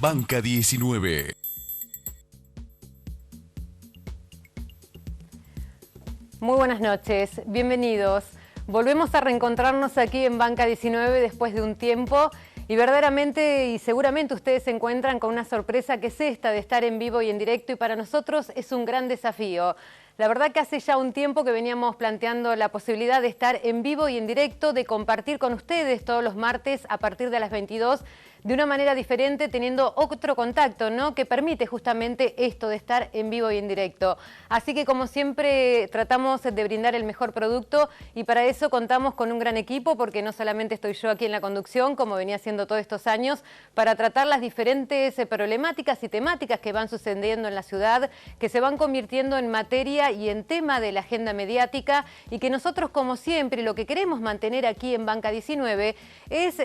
Banca 19. Muy buenas noches, bienvenidos. Volvemos a reencontrarnos aquí en Banca 19 después de un tiempo y verdaderamente y seguramente ustedes se encuentran con una sorpresa que es esta de estar en vivo y en directo, y para nosotros es un gran desafío. La verdad que hace ya un tiempo que veníamos planteando la posibilidad de estar en vivo y en directo, de compartir con ustedes todos los martes a partir de las 22 de una manera diferente, teniendo otro contacto, ¿no?, que permite justamente esto de estar en vivo y en directo. Así que, como siempre, tratamos de brindar el mejor producto y para eso contamos con un gran equipo, porque no solamente estoy yo aquí en la conducción, como venía haciendo todos estos años, para tratar las diferentes problemáticas y temáticas que van sucediendo en la ciudad, que se van convirtiendo en materia y en tema de la agenda mediática, y que nosotros, como siempre, lo que queremos mantener aquí en Banca 19 es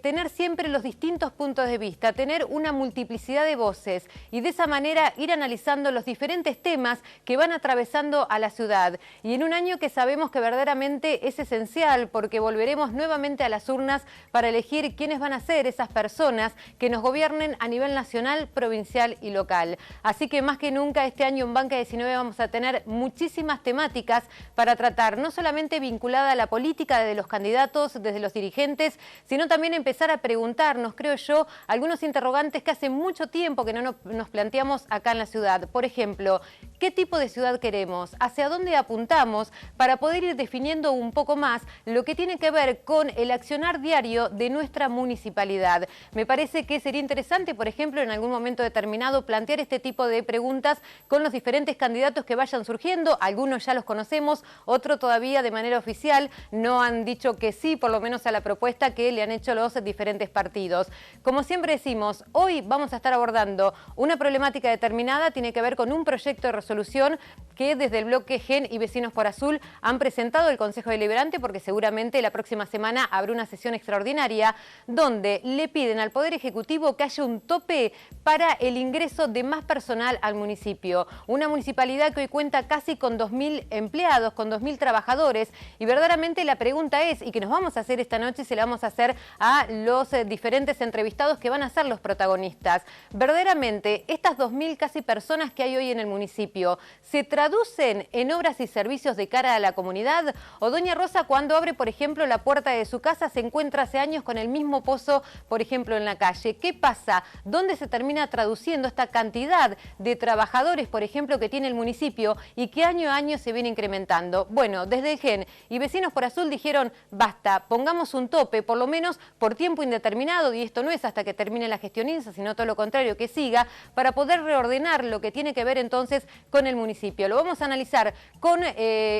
tener siempre los distintos puntos de vista, tener una multiplicidad de voces y de esa manera ir analizando los diferentes temas que van atravesando a la ciudad. Y en un año que sabemos que verdaderamente es esencial, porque volveremos nuevamente a las urnas para elegir quiénes van a ser esas personas que nos gobiernen a nivel nacional, provincial y local. Así que más que nunca este año en Banca 19 vamos a tener muchísimas temáticas para tratar, no solamente vinculada a la política desde los candidatos, desde los dirigentes, sino también empezar a preguntarnos, creo yo, algunos interrogantes que hace mucho tiempo que no nos planteamos acá en la ciudad. Por ejemplo, ¿qué tipo de ciudad queremos? ¿Hacia dónde apuntamos? Para poder ir definiendo un poco más lo que tiene que ver con el accionar diario de nuestra municipalidad. Me parece que sería interesante, por ejemplo, en algún momento determinado, plantear este tipo de preguntas con los diferentes candidatos que vayan surgiendo. Algunos ya los conocemos, otros todavía de manera oficial no han dicho que sí, por lo menos a la propuesta que le han hecho los diferentes partidos. Como siempre decimos, hoy vamos a estar abordando una problemática determinada, tiene que ver con un proyecto de resolución que desde el bloque GEN y Vecinos por Azul han presentado el Consejo Deliberante, porque seguramente la próxima semana habrá una sesión extraordinaria donde le piden al Poder Ejecutivo que haya un tope para el ingreso de más personal al municipio. Una municipalidad que hoy cuenta casi con 2.000 empleados, con 2.000 trabajadores, y verdaderamente la pregunta es, y que nos vamos a hacer esta noche y se la vamos a hacer a los diferentes entrevistados que van a ser los protagonistas. Verdaderamente, estas 2.000 casi personas que hay hoy en el municipio, ¿se traducen en obras y servicios de cara a la comunidad? O doña Rosa, cuando abre, por ejemplo, la puerta de su casa, se encuentra hace años con el mismo pozo, por ejemplo, en la calle. ¿Qué pasa? ¿Dónde se termina traduciendo esta cantidad de trabajadores, por ejemplo, que tiene el municipio y que año a año se viene incrementando? Bueno, desde el GEN y Vecinos por Azul dijeron, basta, pongamos un tope, por lo menos por tiempo indeterminado, y esto no es hasta que termine la gestión INSA, sino todo lo contrario, que siga, para poder reordenar lo que tiene que ver entonces con el municipio. Lo vamos a analizar con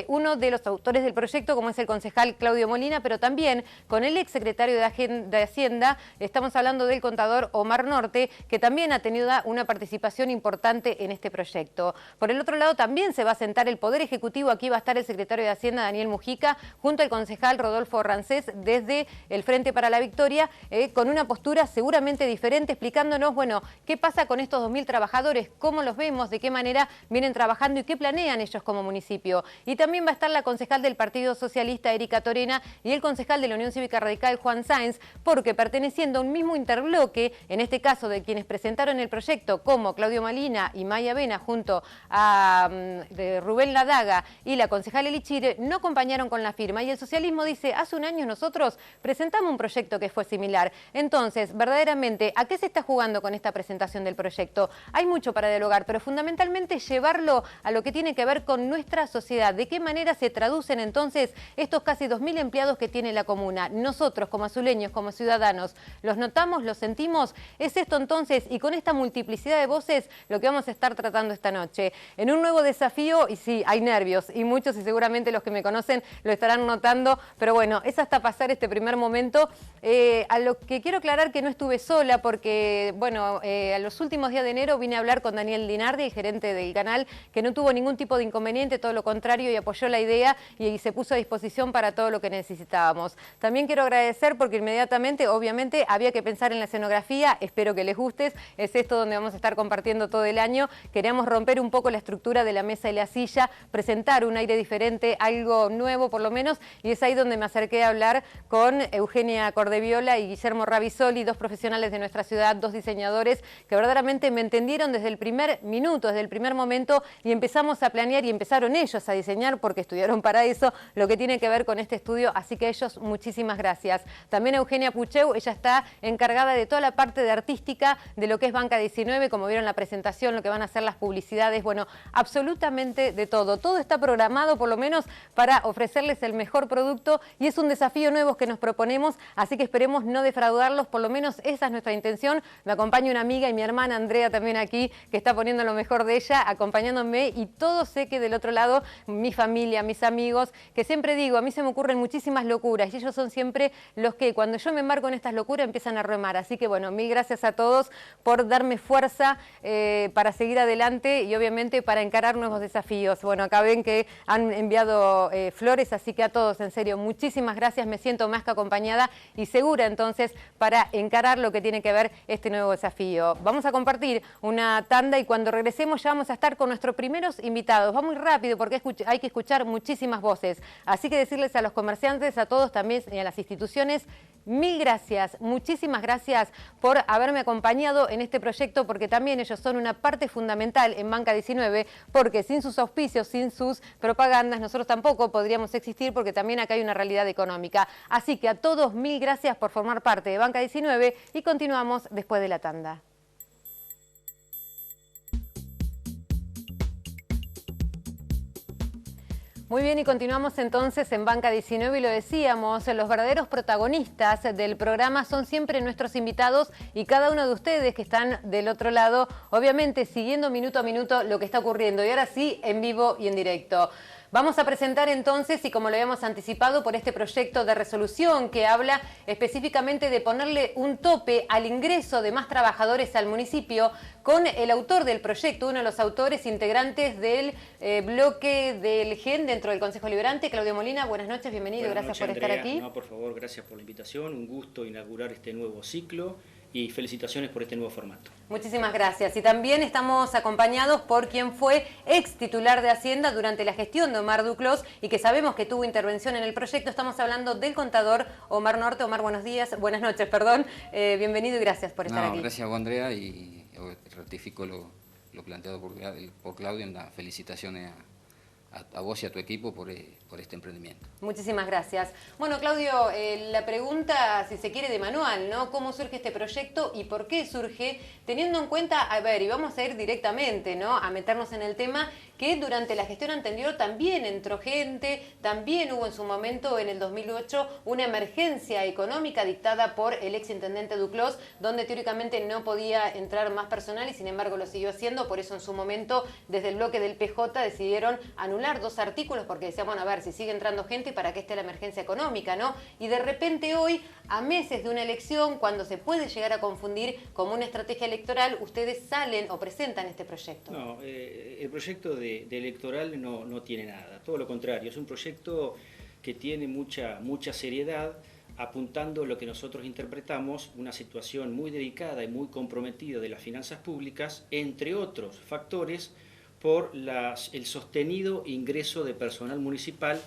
uno de los autores del proyecto, como es el concejal Claudio Molina, pero también con el exsecretario de Hacienda, estamos hablando del contador Omar Norte, que también ha tenido una participación importante en este proyecto. Por el otro lado, también se va a sentar el Poder Ejecutivo, aquí va a estar el secretario de Hacienda, Daniel Mujica, junto al concejal Rodolfo Rancés, desde el Frente para la Victoria, con una postura seguramente diferente, explicándonos, bueno, qué pasa con estos 2.000 trabajadores, cómo los vemos, de qué manera vienen trabajando y qué planean ellos como municipio. Y también va a estar la concejal del Partido Socialista, Erika Torena, y el concejal de la Unión Cívica Radical, Juan Sáenz, porque perteneciendo a un mismo interbloque, en este caso de quienes presentaron el proyecto, como Claudio Molina y Maya Vena, junto a Rubén Ladaga y la concejal Elichire, no acompañaron con la firma. Y el socialismo dice, hace un año nosotros presentamos un proyecto que fue similar. Entonces, verdaderamente, ¿a qué se está jugando con esta presentación del proyecto? Hay mucho para dialogar, pero fundamentalmente llevarlo a lo que tiene que ver con nuestra sociedad. ¿De qué manera se traducen entonces estos casi 2.000 empleados que tiene la comuna? Nosotros, como azuleños, como ciudadanos, ¿los notamos, los sentimos? Es esto entonces, y con esta multiplicidad de voces, lo que vamos a estar tratando esta noche. En un nuevo desafío, y sí, hay nervios, y muchos, y seguramente los que me conocen lo estarán notando, pero bueno, es hasta pasar este primer momento. A lo que quiero aclarar que no estuve sola, porque, bueno, a los últimos días de enero vine a hablar con Daniel Dinardi, el gerente del canal, personal que no tuvo ningún tipo de inconveniente, todo lo contrario, y apoyó la idea y se puso a disposición para todo lo que necesitábamos. También quiero agradecer porque inmediatamente, obviamente, había que pensar en la escenografía, espero que les guste, es esto donde vamos a estar compartiendo todo el año. Queríamos romper un poco la estructura de la mesa y la silla, presentar un aire diferente, algo nuevo por lo menos, y es ahí donde me acerqué a hablar con Eugenia Cordeviola y Guillermo Ravisoli, dos profesionales de nuestra ciudad, dos diseñadores que verdaderamente me entendieron desde el primer minuto, desde el primer momento, y empezamos a planear y empezaron ellos a diseñar porque estudiaron para eso lo que tiene que ver con este estudio, así que ellos muchísimas gracias. También Eugenia Pucheu, ella está encargada de toda la parte de artística de lo que es Banca 19, como vieron la presentación, lo que van a hacer las publicidades, bueno, absolutamente de todo. Todo está programado por lo menos para ofrecerles el mejor producto y es un desafío nuevo que nos proponemos, así que esperemos no defraudarlos, por lo menos esa es nuestra intención. Me acompaña una amiga y mi hermana Andrea también aquí, que está poniendo lo mejor de ella, acompañándome, y todo sé que del otro lado, mi familia, mis amigos, que siempre digo, a mí se me ocurren muchísimas locuras y ellos son siempre los que cuando yo me embarco en estas locuras empiezan a remar, así que bueno, mil gracias a todos por darme fuerza para seguir adelante y obviamente para encarar nuevos desafíos. Bueno, acá ven que han enviado flores, así que a todos, en serio, muchísimas gracias, me siento más que acompañada y segura entonces para encarar lo que tiene que ver este nuevo desafío. Vamos a compartir una tanda y cuando regresemos ya vamos a estar con nuestros primeros invitados. Va muy rápido porque hay que escuchar muchísimas voces, así que decirles a los comerciantes, a todos también y a las instituciones, mil gracias, muchísimas gracias por haberme acompañado en este proyecto, porque también ellos son una parte fundamental en Banca 19, porque sin sus auspicios, sin sus propagandas, nosotros tampoco podríamos existir, porque también acá hay una realidad económica. Así que a todos mil gracias por formar parte de Banca 19 y continuamos después de la tanda. Muy bien, y continuamos entonces en Banca 19 y lo decíamos, los verdaderos protagonistas del programa son siempre nuestros invitados y cada uno de ustedes que están del otro lado, obviamente siguiendo minuto a minuto lo que está ocurriendo y ahora sí, en vivo y en directo. Vamos a presentar entonces, y como lo habíamos anticipado, por este proyecto de resolución que habla específicamente de ponerle un tope al ingreso de más trabajadores al municipio, con el autor del proyecto, uno de los autores integrantes del bloque del GEN dentro del Consejo Liberante, Claudio Molina. Buenas noches, bienvenido, gracias por estar aquí. No, por favor, gracias por la invitación, un gusto inaugurar este nuevo ciclo y felicitaciones por este nuevo formato. Muchísimas gracias. Y también estamos acompañados por quien fue ex titular de Hacienda durante la gestión de Omar Duclos y que sabemos que tuvo intervención en el proyecto. Estamos hablando del contador Omar Norte. Omar, buenas noches, perdón. Bienvenido y gracias por estar aquí. Gracias, Andrea, y ratifico lo planteado por Claudio en las felicitaciones a vos y a tu equipo por este emprendimiento. Muchísimas gracias. Bueno, Claudio, la pregunta, si se quiere, de manual, ¿no? ¿Cómo surge este proyecto y por qué surge? Teniendo en cuenta, a ver, y vamos a ir directamente, ¿no?, a meternos en el tema, que durante la gestión anterior también entró gente, también hubo en su momento, en el 2008, una emergencia económica dictada por el exintendente Duclos, donde teóricamente no podía entrar más personal y sin embargo lo siguió haciendo. Por eso en su momento, desde el bloque del PJ, decidieron anular 2 artículos porque decían, bueno, a ver, si sigue entrando gente, ¿para qué esté la emergencia económica, no? Y de repente hoy, a meses de una elección, cuando se puede llegar a confundir como una estrategia electoral, ustedes salen o presentan este proyecto. No, el proyecto de electoral no tiene nada, todo lo contrario, es un proyecto que tiene mucha seriedad, apuntando lo que nosotros interpretamos, una situación muy delicada y muy comprometida de las finanzas públicas, entre otros factores, por el sostenido ingreso de personal municipal,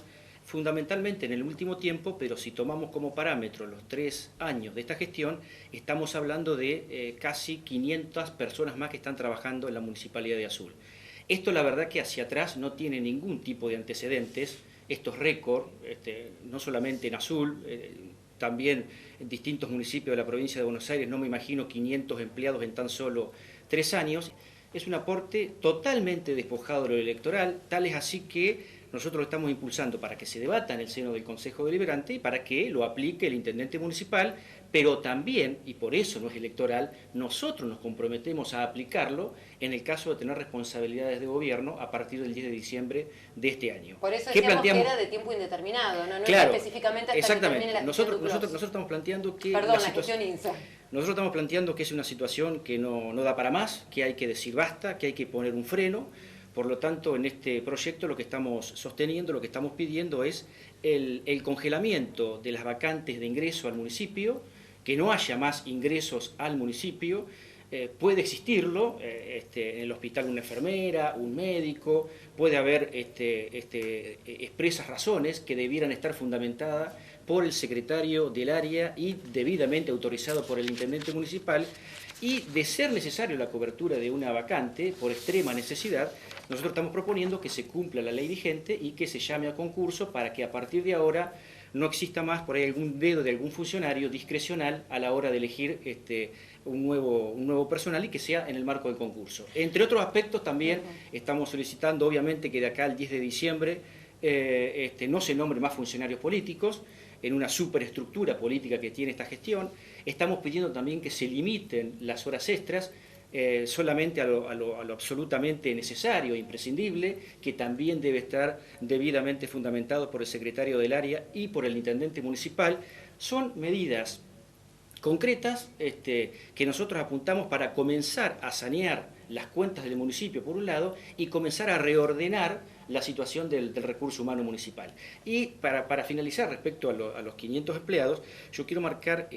fundamentalmente en el último tiempo, pero si tomamos como parámetro los 3 años de esta gestión, estamos hablando de casi 500 personas más que están trabajando en la Municipalidad de Azul. Esto la verdad que hacia atrás no tiene ningún tipo de antecedentes, estos récords, no solamente en Azul, también en distintos municipios de la provincia de Buenos Aires, no me imagino 500 empleados en tan solo 3 años. Es un aporte totalmente despojado de lo electoral, tal es así que nosotros lo estamos impulsando para que se debata en el seno del Consejo Deliberante y para que lo aplique el intendente municipal, pero también, y por eso no es electoral, nosotros nos comprometemos a aplicarlo en el caso de tener responsabilidades de gobierno a partir del 10 de diciembre de este año. Por eso decíamos que era de tiempo indeterminado, no claro, específicamente hasta exactamente. Que termine la nosotros estamos planteando que la gestión INSA. Nosotros estamos planteando que es una situación que no da para más, que hay que decir basta, que hay que poner un freno, Por lo tanto, en este proyecto lo que estamos sosteniendo, lo que estamos pidiendo es el congelamiento de las vacantes de ingreso al municipio, que no haya más ingresos al municipio. Puede existirlo, en el hospital una enfermera, un médico, puede haber expresas razones que debieran estar fundamentadas por el secretario del área y debidamente autorizado por el intendente municipal, y de ser necesario la cobertura de una vacante por extrema necesidad, nosotros estamos proponiendo que se cumpla la ley vigente y que se llame a concurso para que a partir de ahora no exista más por ahí algún dedo de algún funcionario discrecional a la hora de elegir un nuevo personal, y que sea en el marco del concurso. Entre otros aspectos también estamos solicitando obviamente que de acá al 10 de diciembre no se nombre más funcionarios políticos en una superestructura política que tiene esta gestión. Estamos pidiendo también que se limiten las horas extras solamente a lo absolutamente necesario e imprescindible, que también debe estar debidamente fundamentado por el secretario del área y por el intendente municipal. Son medidas concretas que nosotros apuntamos para comenzar a sanear las cuentas del municipio por un lado y comenzar a reordenar la situación del recurso humano municipal. Y para finalizar, respecto a los 500 empleados, yo quiero marcar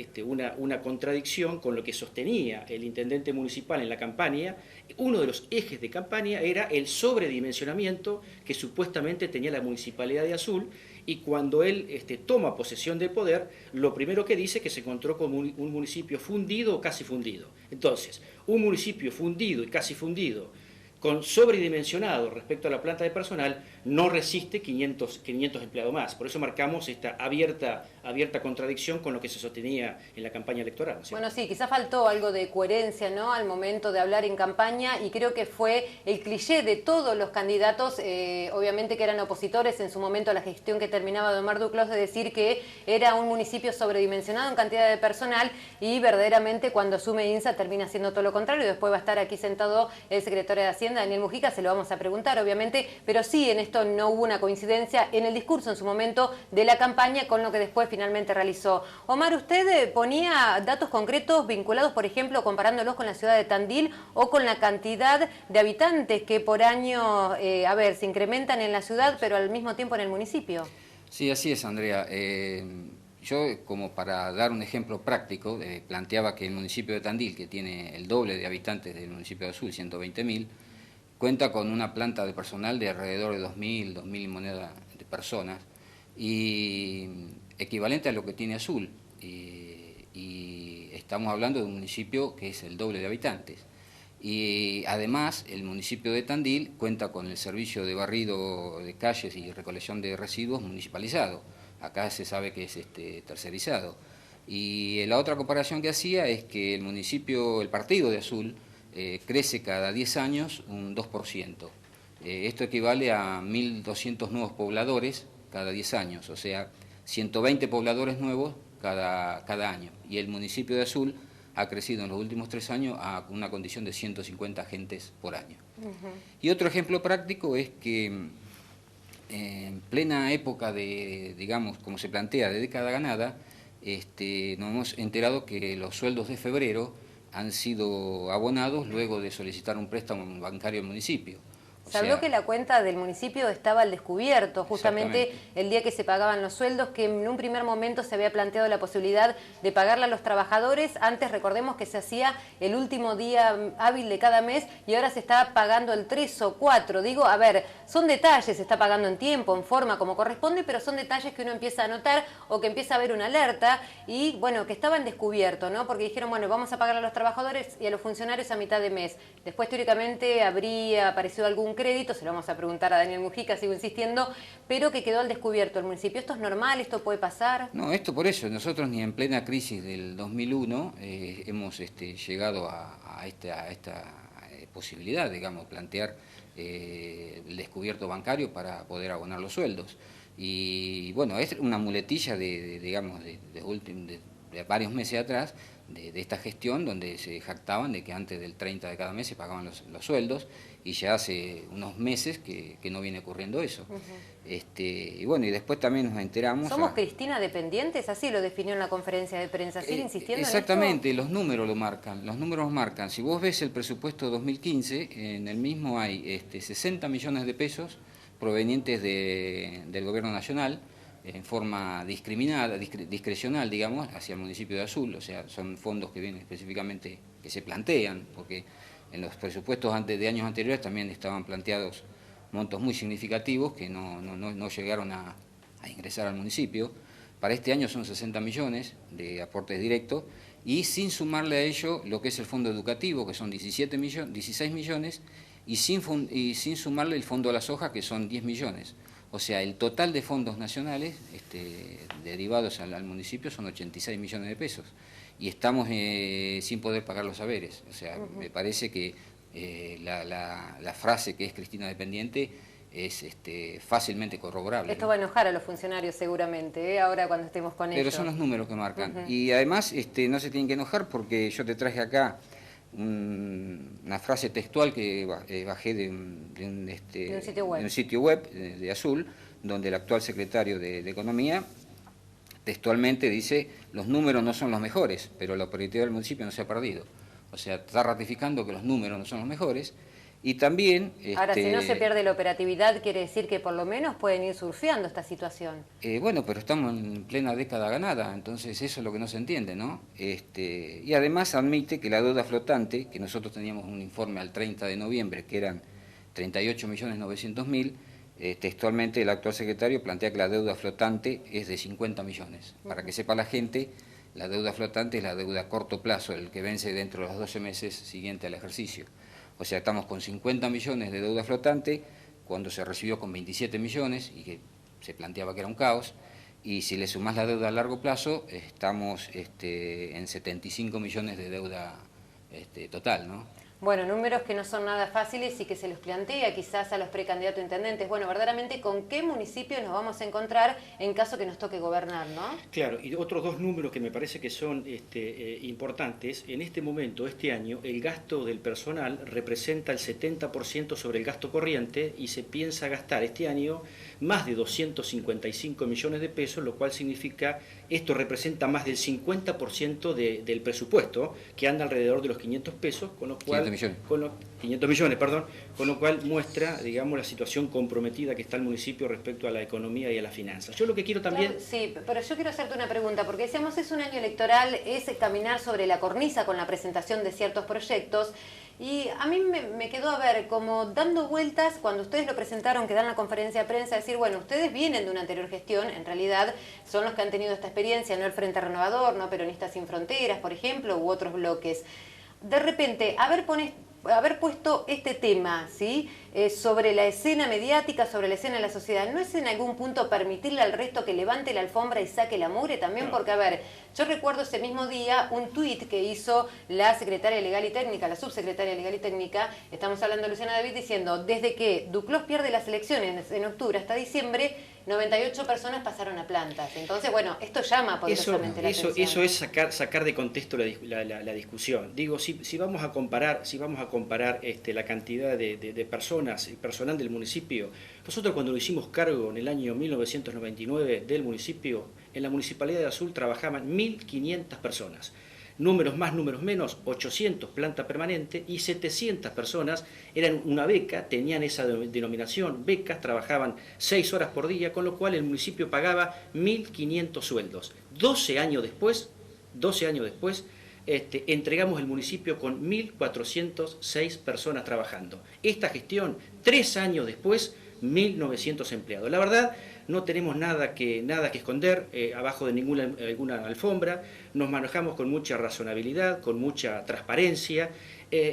una contradicción con lo que sostenía el intendente municipal en la campaña. Uno de los ejes de campaña era el sobredimensionamiento que supuestamente tenía la Municipalidad de Azul, y cuando él toma posesión del poder, lo primero que dice es que se encontró con un municipio fundido o casi fundido. Entonces, un municipio fundido y casi fundido, con sobredimensionado respecto a la planta de personal, no resiste 500 empleados más. Por eso marcamos esta abierta contradicción con lo que se sostenía en la campaña electoral, ¿sí? Bueno, sí, quizás faltó algo de coherencia, ¿no?, al momento de hablar en campaña, y creo que fue el cliché de todos los candidatos, obviamente que eran opositores en su momento a la gestión que terminaba de Omar Duclos, de decir que era un municipio sobredimensionado en cantidad de personal, y verdaderamente cuando asume INSA termina siendo todo lo contrario. Después va a estar aquí sentado el secretario de Hacienda, Daniel Mujica, se lo vamos a preguntar obviamente, pero sí, en esto no hubo una coincidencia en el discurso en su momento de la campaña con lo que después finalmente realizó. Omar, usted ponía datos concretos vinculados, por ejemplo, comparándolos con la ciudad de Tandil o con la cantidad de habitantes que por año, se incrementan en la ciudad, pero al mismo tiempo en el municipio. Sí, así es, Andrea. Yo, como para dar un ejemplo práctico, planteaba que el municipio de Tandil, que tiene el doble de habitantes del municipio de Azul, 120.000, cuenta con una planta de personal de alrededor de 2.000 moneda de personas, y equivalente a lo que tiene Azul. Y estamos hablando de un municipio que es el doble de habitantes. Y además, el municipio de Tandil cuenta con el servicio de barrido de calles y recolección de residuos municipalizado. Acá se sabe que es tercerizado. Y la otra comparación que hacía es que el partido de Azul crece cada 10 años un 2%. Esto equivale a 1.200 nuevos pobladores cada 10 años, o sea, 120 pobladores nuevos cada año. Y el municipio de Azul ha crecido en los últimos 3 años a una condición de 150 agentes por año. Y otro ejemplo práctico es que en plena época de, digamos, como se plantea, de década ganada, nos hemos enterado que los sueldos de febrero han sido abonados luego de solicitar un préstamo bancario al municipio. Se habló que la cuenta del municipio estaba al descubierto, justamente el día que se pagaban los sueldos, que en un primer momento se había planteado la posibilidad de pagarle a los trabajadores. Antes, recordemos que se hacía el último día hábil de cada mes, y ahora se está pagando el 3 o 4. Digo, a ver, son detalles, se está pagando en tiempo, en forma, como corresponde, pero son detalles que uno empieza a notar o que empieza a ver una alerta, y bueno, que estaban descubierto, ¿no? Porque dijeron, bueno, vamos a pagar a los trabajadores y a los funcionarios a mitad de mes. Después, teóricamente, habría aparecido algún crédito, se lo vamos a preguntar a Daniel Mujica, sigo insistiendo, pero que quedó al descubierto el municipio. ¿Esto es normal? ¿Esto puede pasar? No, esto por eso. Nosotros ni en plena crisis del 2001 hemos llegado a esta posibilidad, digamos, plantear el descubierto bancario para poder abonar los sueldos. Y bueno, es una muletilla de varios meses atrás, de esta gestión, donde se jactaban de que antes del 30 de cada mes se pagaban los sueldos, y ya hace unos meses que no viene ocurriendo eso. Y bueno, y después también nos enteramos... ¿Somos Cristina dependientes? Así lo definió en la conferencia de prensa. ¿Sigue insistiendo exactamente, en esto? los números lo marcan, los números marcan. Si vos ves el presupuesto 2015, en el mismo hay 60 millones de pesos provenientes del gobierno nacional, en forma discrecional, digamos, hacia el municipio de Azul. O sea, son fondos que vienen específicamente, que se plantean, porque en los presupuestos de años anteriores también estaban planteados montos muy significativos que no llegaron a ingresar al municipio. Para este año son 60 millones de aportes directos, y sin sumarle a ello lo que es el fondo educativo, que son 16 millones, y sin sumarle el fondo a la soja, que son 10 millones. O sea, el total de fondos nacionales derivados al municipio son 86 millones de pesos. Y estamos sin poder pagar los haberes. O sea, me parece que la frase que es Cristina dependiente es fácilmente corroborable. Esto va a enojar a los funcionarios seguramente, ahora cuando estemos con ellos. Pero son los números que marcan. Y además no se tienen que enojar, porque yo te traje acá una frase textual que bajé de un sitio web de Azul, donde el actual secretario de Economía textualmente dice: los números no son los mejores, pero la operatividad del municipio no se ha perdido. O sea, está ratificando que los números no son los mejores. Y también... Ahora, si no se pierde la operatividad, quiere decir que por lo menos pueden ir surfeando esta situación. Bueno, pero estamos en plena década ganada, entonces eso es lo que no se entiende, ¿no? Y además admite que la deuda flotante, que nosotros teníamos un informe al 30 de noviembre, que eran 38.900.000, textualmente el actual secretario plantea que la deuda flotante es de 50 millones. Para que sepa la gente, la deuda flotante es la deuda a corto plazo, el que vence dentro de los 12 meses siguientes al ejercicio. O sea, estamos con 50 millones de deuda flotante, cuando se recibió con 27 millones, y que se planteaba que era un caos, y si le sumás la deuda a largo plazo, estamos en 75 millones de deuda total, ¿no? Bueno, números que no son nada fáciles y que se los plantea quizás a los precandidatos a intendentes. Bueno, verdaderamente, ¿con qué municipios nos vamos a encontrar en caso que nos toque gobernar, no? Claro, y otros dos números que me parece que son importantes. En este momento, este año, el gasto del personal representa el 70% sobre el gasto corriente, y se piensa gastar este año más de 255 millones de pesos, lo cual significa, esto representa más del 50% del presupuesto, que anda alrededor de los 500 pesos, con lo cual... 500 millones, perdón, con lo cual muestra, digamos, la situación comprometida que está el municipio respecto a la economía y a las finanzas. Yo lo que quiero también... Claro, sí, pero yo quiero hacerte una pregunta, porque decíamos, es un año electoral, es caminar sobre la cornisa con la presentación de ciertos proyectos, y a mí me quedó, a ver, como dando vueltas cuando ustedes lo presentaron, que dan la conferencia de prensa, decir, bueno, ustedes vienen de una anterior gestión, en realidad son los que han tenido esta experiencia, no el Frente Renovador, no Peronistas Sin Fronteras, por ejemplo, u otros bloques. De repente, haber puesto este tema, ¿sí? Sobre la escena mediática, sobre la escena de la sociedad, ¿no es en algún punto permitirle al resto que levante la alfombra y saque la mugre también? No. Porque, a ver, yo recuerdo ese mismo día un tuit que hizo la secretaria legal y técnica, la subsecretaria legal y técnica, estamos hablando de Luciana David, diciendo, desde que Duclos pierde las elecciones en octubre hasta diciembre, 98 personas pasaron a plantas. Entonces, bueno, esto llama poderosamente la atención. Eso es sacar de contexto la discusión. Digo, si vamos a comparar la cantidad de personas, el personal del municipio, nosotros cuando lo hicimos cargo en el año 1999 del municipio, en la Municipalidad de Azul trabajaban 1.500 personas. Números más, números menos, 800 planta permanente y 700 personas eran una beca, tenían esa denominación, becas, trabajaban 6 horas por día, con lo cual el municipio pagaba 1.500 sueldos. 12 años después, entregamos el municipio con 1.406 personas trabajando. Esta gestión, 3 años después, 1.900 empleados. La verdad, no tenemos nada que esconder abajo de alguna alfombra, nos manejamos con mucha razonabilidad, con mucha transparencia,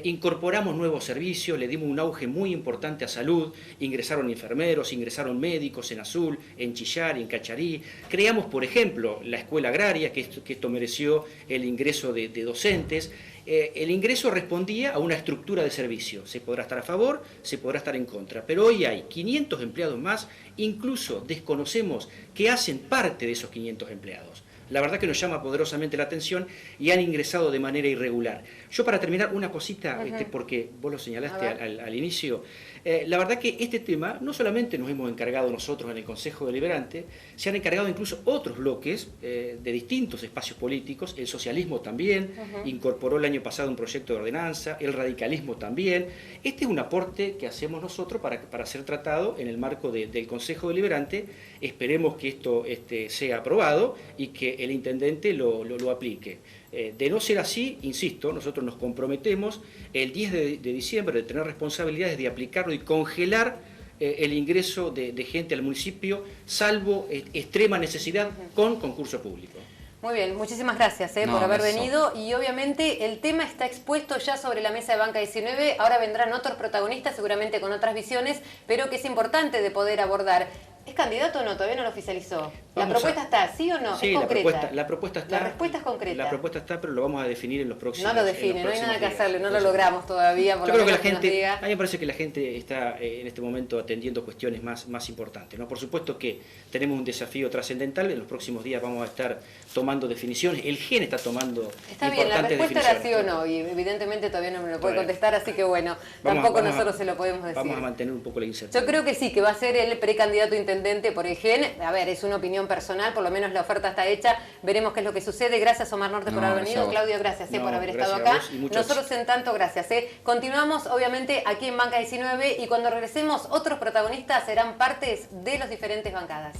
incorporamos nuevos servicios, le dimos un auge muy importante a salud, ingresaron enfermeros, ingresaron médicos en Azul, en Chillar, en Cacharí, creamos, por ejemplo, la escuela agraria, que esto mereció el ingreso de docentes. El ingreso respondía a una estructura de servicio. Se podrá estar a favor, se podrá estar en contra, pero hoy hay 500 empleados más, incluso desconocemos que hacen parte de esos 500 empleados. la verdad que nos llama poderosamente la atención y han ingresado de manera irregular. Yo para terminar una cosita, porque vos lo señalaste al inicio, la verdad que este tema no solamente nos hemos encargado nosotros en el Consejo Deliberante, se han encargado incluso otros bloques de distintos espacios políticos, el socialismo también, incorporó el año pasado un proyecto de ordenanza, el radicalismo también. Este es un aporte que hacemos nosotros para ser tratado en el marco del Consejo Deliberante. Esperemos que esto sea aprobado y que el intendente lo aplique. De no ser así, insisto, nosotros nos comprometemos el 10 de diciembre de tener responsabilidades de aplicarlo y congelar el ingreso de gente al municipio, salvo extrema necesidad, con concurso público. Muy bien, muchísimas gracias por haber venido, y obviamente el tema está expuesto ya sobre la mesa de Banca 19, ahora vendrán otros protagonistas seguramente con otras visiones, pero que es importante de poder abordar. ¿Es candidato o no? Todavía no lo oficializó. ¿La propuesta está, sí o no? Sí, ¿Es concreta? La propuesta está. La respuesta es concreta. La propuesta está, pero lo vamos a definir en los próximos días. No lo define, no hay nada que hacerle, no lo logramos Yo todavía. creo que la gente, a mí me parece que la gente está en este momento atendiendo cuestiones más importantes, ¿no? Por supuesto que tenemos un desafío trascendental, en los próximos días vamos a estar tomando definiciones, el GEN está tomando importantes definiciones. Está bien, la respuesta era sí o no, y evidentemente todavía no me lo puede contestar, así que bueno, tampoco nosotros se lo podemos decir. Vamos a mantener un poco la incertidumbre. Yo creo que sí, que va a ser el precandidato a intendente por el GEN. A ver, es una opinión personal, por lo menos la oferta está hecha, veremos qué es lo que sucede. Gracias, Omar Norte, por haber venido. Claudio, gracias por haber estado acá. Nosotros en tanto, gracias. Continuamos, obviamente, aquí en Banca 19, y cuando regresemos, otros protagonistas serán partes de las diferentes bancadas.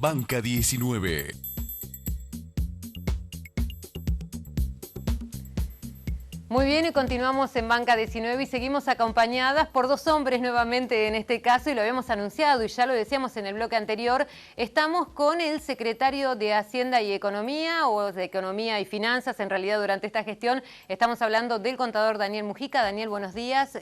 Banca 19. Muy bien, y continuamos en Banca 19 y seguimos acompañadas por dos hombres nuevamente en este caso, y lo habíamos anunciado y ya lo decíamos en el bloque anterior. Estamos con el secretario de Hacienda y Economía, o de Economía y Finanzas, en realidad durante esta gestión. Estamos hablando del contador Daniel Mujica. Daniel, buenos días.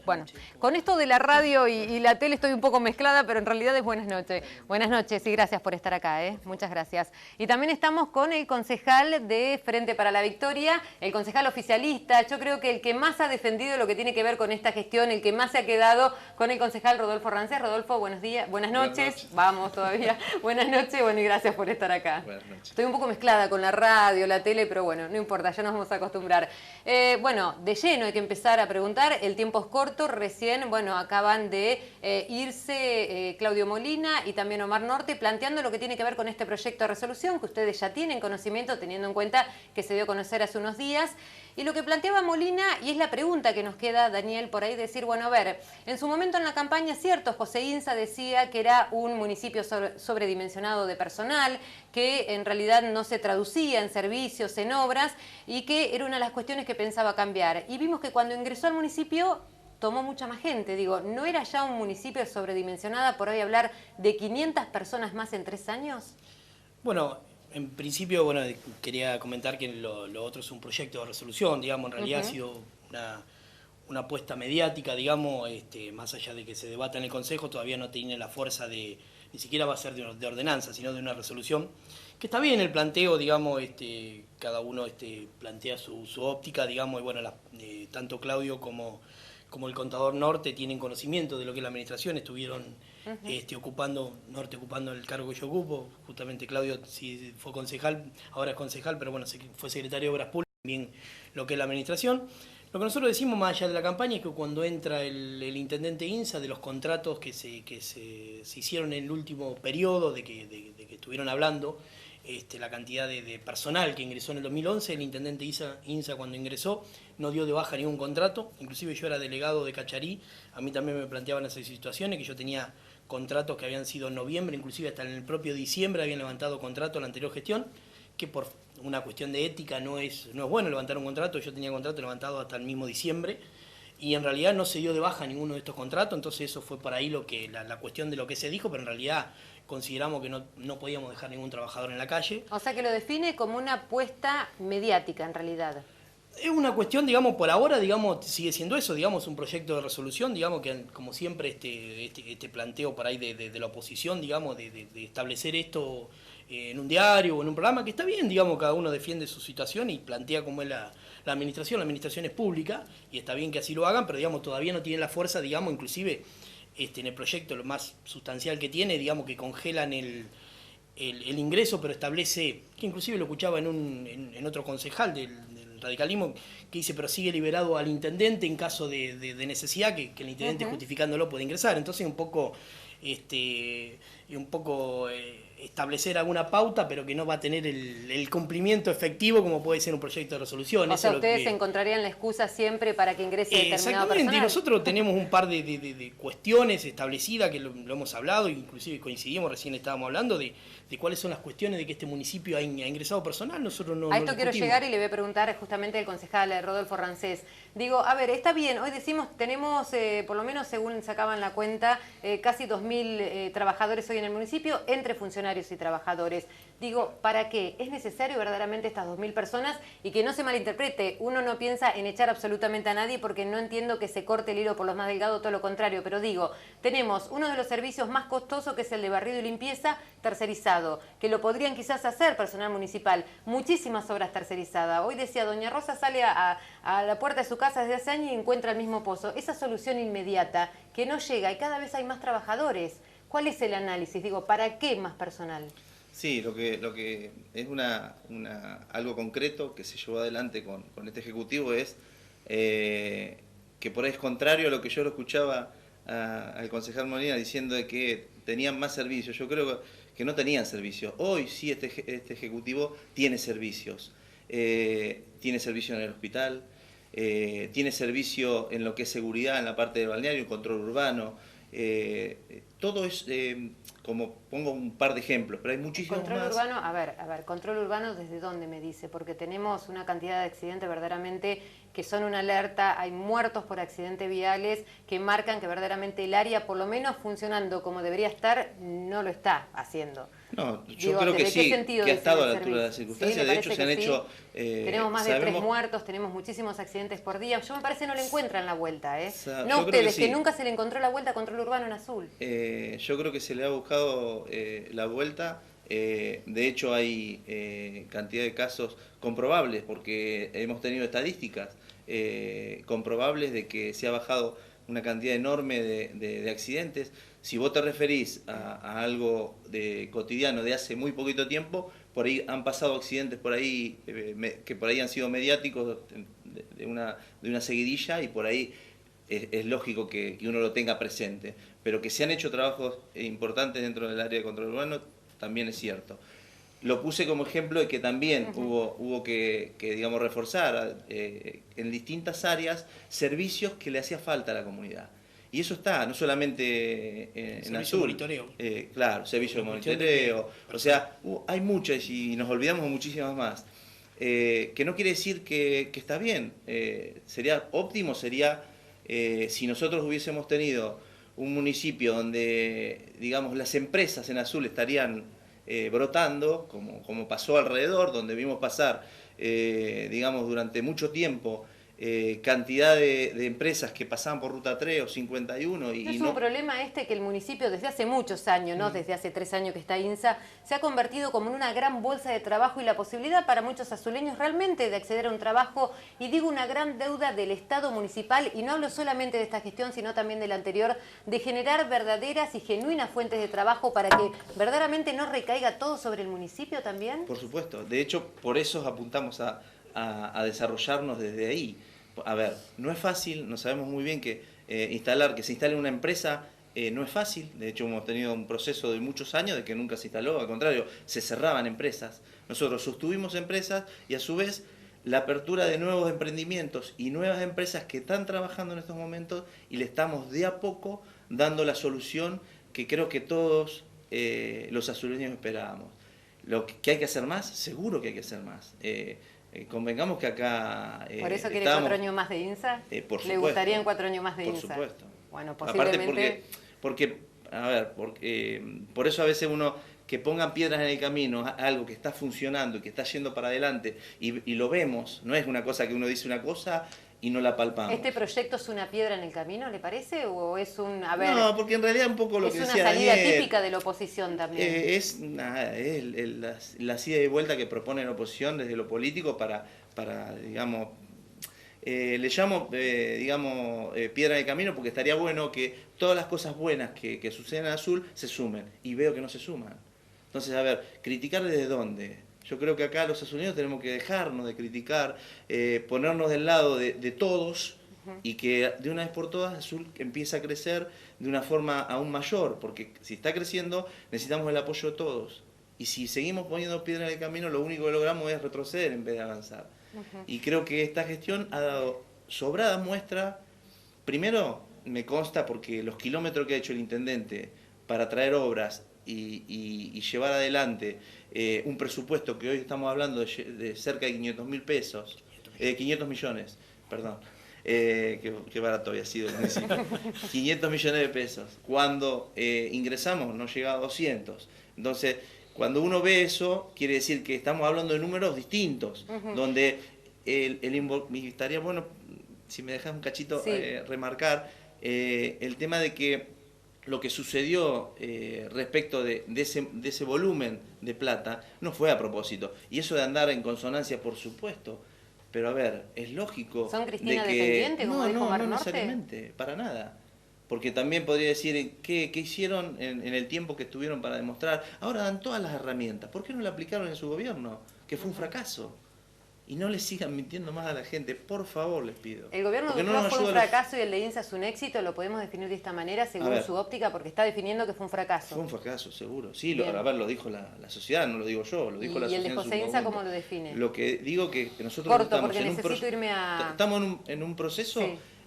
Bueno, con esto de la radio y la tele estoy un poco mezclada, pero en realidad es buenas noches. Buenas noches y gracias por estar acá, muchas gracias. Y también estamos con el concejal de Frente para la Victoria, el concejal oficialista. Yo creo que el que más ha defendido lo que tiene que ver con esta gestión, el que más se ha quedado con el concejal Rodolfo Rancés. Rodolfo, buenos días, buenas noches. Vamos todavía. Buenas noches, bueno, y gracias por estar acá. Buenas noches. Estoy un poco mezclada con la radio, la tele, pero bueno, no importa, ya nos vamos a acostumbrar. Bueno, de lleno hay que empezar a preguntar, el tiempo es corto, recién, bueno, acaban de irse Claudio Molina y también Omar Norte, planteando lo que tiene que ver con este proyecto de resolución, que ustedes ya tienen conocimiento, teniendo en cuenta que se dio a conocer hace unos días. Y lo que planteaba Molina, y es la pregunta que nos queda, Daniel, por ahí, decir, bueno, a ver, en su momento en la campaña, cierto, José Insa decía que era un municipio sobredimensionado de personal, que en realidad no se traducía en servicios, en obras, y que era una de las cuestiones que pensaba cambiar. Y vimos que cuando ingresó al municipio tomó mucha más gente. Digo, ¿no era ya un municipio sobredimensionado por hoy hablar de 500 personas más en 3 años? Bueno, en principio, bueno, quería comentar que lo otro es un proyecto de resolución, digamos, en realidad ha sido una apuesta mediática, digamos, más allá de que se debata en el Consejo, todavía no tiene la fuerza de, ni siquiera va a ser de ordenanza, sino de una resolución, que está bien el planteo, digamos, cada uno plantea su óptica, digamos, y bueno, tanto Claudio como el contador Norte tienen conocimiento de lo que es la administración, estuvieron ocupando el cargo que yo ocupo, justamente Claudio sí fue concejal, ahora es concejal, pero bueno, fue secretario de Obras Públicas, también lo que es la administración. Lo que nosotros decimos más allá de la campaña es que cuando entra el intendente Insa, de los contratos que se hicieron en el último periodo de que estuvieron hablando, la cantidad de personal que ingresó en el 2011, el intendente Insa cuando ingresó no dio de baja ningún contrato, inclusive yo era delegado de Cacharí, a mí también me planteaban esas situaciones, que yo tenía contratos que habían sido en noviembre, inclusive hasta en el propio diciembre habían levantado contrato en la anterior gestión, que por una cuestión de ética no es bueno levantar un contrato, yo tenía contrato levantado hasta el mismo diciembre, y en realidad no se dio de baja ninguno de estos contratos, entonces eso fue por ahí la cuestión de lo que se dijo, pero en realidad consideramos que no podíamos dejar ningún trabajador en la calle. O sea que lo define como una apuesta mediática en realidad. Es una cuestión, digamos, por ahora, digamos, sigue siendo eso, digamos, un proyecto de resolución, digamos, que como siempre este planteo por ahí de la oposición, digamos, de establecer esto en un diario o en un programa, que está bien, digamos, cada uno defiende su situación y plantea cómo es la administración es pública y está bien que así lo hagan, pero digamos, todavía no tienen la fuerza, digamos, inclusive en el proyecto, lo más sustancial que tiene, digamos que congelan el ingreso, pero establece, que inclusive lo escuchaba en otro concejal del radicalismo, que dice, pero sigue liberado al intendente en caso de necesidad, que el intendente justificándolo puede ingresar. Entonces un poco establecer alguna pauta, pero que no va a tener el cumplimiento efectivo como puede ser un proyecto de resolución. O sea, ustedes encontrarían la excusa siempre para que ingrese determinado personal. Exactamente, y nosotros tenemos un par de cuestiones establecidas que lo hemos hablado, inclusive coincidimos, recién estábamos hablando de cuáles son las cuestiones de que este municipio ha ingresado personal. Nosotros no. A esto quiero llegar y le voy a preguntar justamente al concejal Rodolfo Rancés. Digo, a ver, está bien, hoy decimos, tenemos, por lo menos según sacaban la cuenta, casi 2.000 trabajadores hoy en el municipio, entre funcionarios y trabajadores. Digo, ¿para qué? ¿Es necesario verdaderamente estas 2.000 personas? Y que no se malinterprete, uno no piensa en echar absolutamente a nadie porque no entiendo que se corte el hilo por los más delgados, todo lo contrario, pero digo, tenemos uno de los servicios más costosos que es el de barrido y limpieza tercerizado, que lo podrían quizás hacer personal municipal, muchísimas obras tercerizadas. Hoy decía, doña Rosa sale a la puerta de su casa desde hace años y encuentra el mismo pozo. Esa solución inmediata que no llega y cada vez hay más trabajadores. ¿Cuál es el análisis? Digo, ¿para qué más personal? Sí, lo que es algo concreto que se llevó adelante con este Ejecutivo es que por ahí es contrario a lo que yo lo escuchaba al concejal Molina diciendo de que tenían más servicios. Yo creo que no tenían servicios. Hoy sí este Ejecutivo tiene servicios. Tiene servicio en el hospital, tiene servicio en lo que es seguridad, en la parte del balneario, control urbano. Todo es, como pongo un par de ejemplos, pero hay muchísimos control más. Urbano, a ver, control urbano, ¿desde dónde me dice? Porque tenemos una cantidad de accidentes verdaderamente que son una alerta, hay muertos por accidentes viales que marcan que verdaderamente el área, por lo menos funcionando como debería estar, no lo está haciendo. No, yo creo que sí, que ha estado a la altura de las circunstancias. Sí, de hecho, se han hecho... tenemos más de 3 muertos, tenemos muchísimos accidentes por día. Yo me parece no le encuentran la vuelta, ¿eh? No ustedes, que nunca se le encontró la vuelta a control urbano en azul. Yo creo que se le ha buscado la vuelta. De hecho, hay cantidad de casos comprobables, porque hemos tenido estadísticas comprobables de que se ha bajado una cantidad enorme de accidentes. Si vos te referís a algo cotidiano de hace muy poquito tiempo, por ahí han pasado accidentes por ahí que por ahí han sido mediáticos de una seguidilla, y por ahí es lógico que uno lo tenga presente. Pero que se han hecho trabajos importantes dentro del área de control urbano también es cierto. Lo puse como ejemplo de que también hubo que digamos, reforzar en distintas áreas servicios que le hacía falta a la comunidad. Y eso está, no solamente en azul. Monitoreo. Claro, servicio de monitoreo. O sea, hay muchas y nos olvidamos de muchísimas más. Que no quiere decir que está bien. Sería óptimo, sería si nosotros hubiésemos tenido un municipio donde, digamos, las empresas en azul estarían brotando, como pasó alrededor, donde vimos pasar, digamos, durante mucho tiempo, cantidad de empresas que pasaban por Ruta 3 o 51. Es un problema que el municipio desde hace muchos años, ¿no? Desde hace 3 años que está INSA, se ha convertido como en una gran bolsa de trabajo y la posibilidad para muchos azuleños realmente de acceder a un trabajo, y digo una gran deuda del Estado municipal, y no hablo solamente de esta gestión, sino también de la anterior, de generar verdaderas y genuinas fuentes de trabajo para que verdaderamente no recaiga todo sobre el municipio también. Por supuesto, de hecho por eso apuntamos a desarrollarnos desde ahí. A ver, no es fácil, no sabemos muy bien que que se instale una empresa no es fácil. De hecho hemos tenido un proceso de muchos años de que nunca se instaló, al contrario, se cerraban empresas. Nosotros sostuvimos empresas y a su vez la apertura de nuevos emprendimientos y nuevas empresas que están trabajando en estos momentos, y le estamos de a poco dando la solución que creo que todos los azuleños esperábamos. Lo que hay que hacer más, seguro que hay que hacer más. Convengamos que acá... ¿Por eso quiere 4 años más de INSA? Por supuesto. ¿Le gustarían 4 años más de por INSA? Por supuesto. Bueno, posiblemente... Aparte por eso a veces uno, que pongan piedras en el camino, algo que está funcionando y que está yendo para adelante, y lo vemos, no es una cosa que uno dice una cosa y no la palpamos. ¿Este proyecto es una piedra en el camino, le parece? ¿O es un... A ver, no, porque en realidad un poco lo que decía Daniel... Es una salida Daniel, típica de la oposición también. Es la ida y vuelta que propone la oposición desde lo político para digamos, Le llamo, digamos, piedra de camino porque estaría bueno que todas las cosas buenas que suceden en Azul se sumen, y veo que no se suman. Entonces, a ver, ¿criticar desde dónde? Yo creo que acá los azulineros tenemos que dejarnos de criticar, ponernos del lado de todos, y que de una vez por todas Azul empiece a crecer de una forma aún mayor, porque si está creciendo necesitamos el apoyo de todos. Y si seguimos poniendo piedra en el camino, lo único que logramos es retroceder en vez de avanzar. Y creo que esta gestión ha dado sobradas muestras. Primero, me consta porque los kilómetros que ha hecho el intendente para traer obras y llevar adelante un presupuesto que hoy estamos hablando de cerca de 500.000 pesos, 500 millones, perdón, qué barato había sido el municipio, 500 millones de pesos. Cuando ingresamos no llega a 200. Entonces, cuando uno ve eso, quiere decir que estamos hablando de números distintos, donde estaría bueno, si me dejas un cachito, remarcar el tema de que lo que sucedió respecto de ese volumen de plata no fue a propósito. Y eso de andar en consonancia, por supuesto, pero a ver, es lógico. ¿Son Cristina de que, dependiente, como dijo Mar no Norte? necesariamente, para nada. Porque también podría decir qué hicieron en el tiempo que estuvieron para demostrar. Ahora dan todas las herramientas. ¿Por qué no la aplicaron en su gobierno? Que fue un fracaso. Y no le sigan mintiendo más a la gente, por favor, les pido. El gobierno de Duclos fue un fracaso y el de INSA es un éxito, lo podemos definir de esta manera según su óptica, porque está definiendo que fue un fracaso. Fue un fracaso, seguro. Sí, a ver, lo dijo la sociedad, no lo digo yo, lo dijo la sociedad. ¿Y el de José INSA cómo lo define? Lo que digo que nosotros Corto, porque necesito irme a... Estamos en un proceso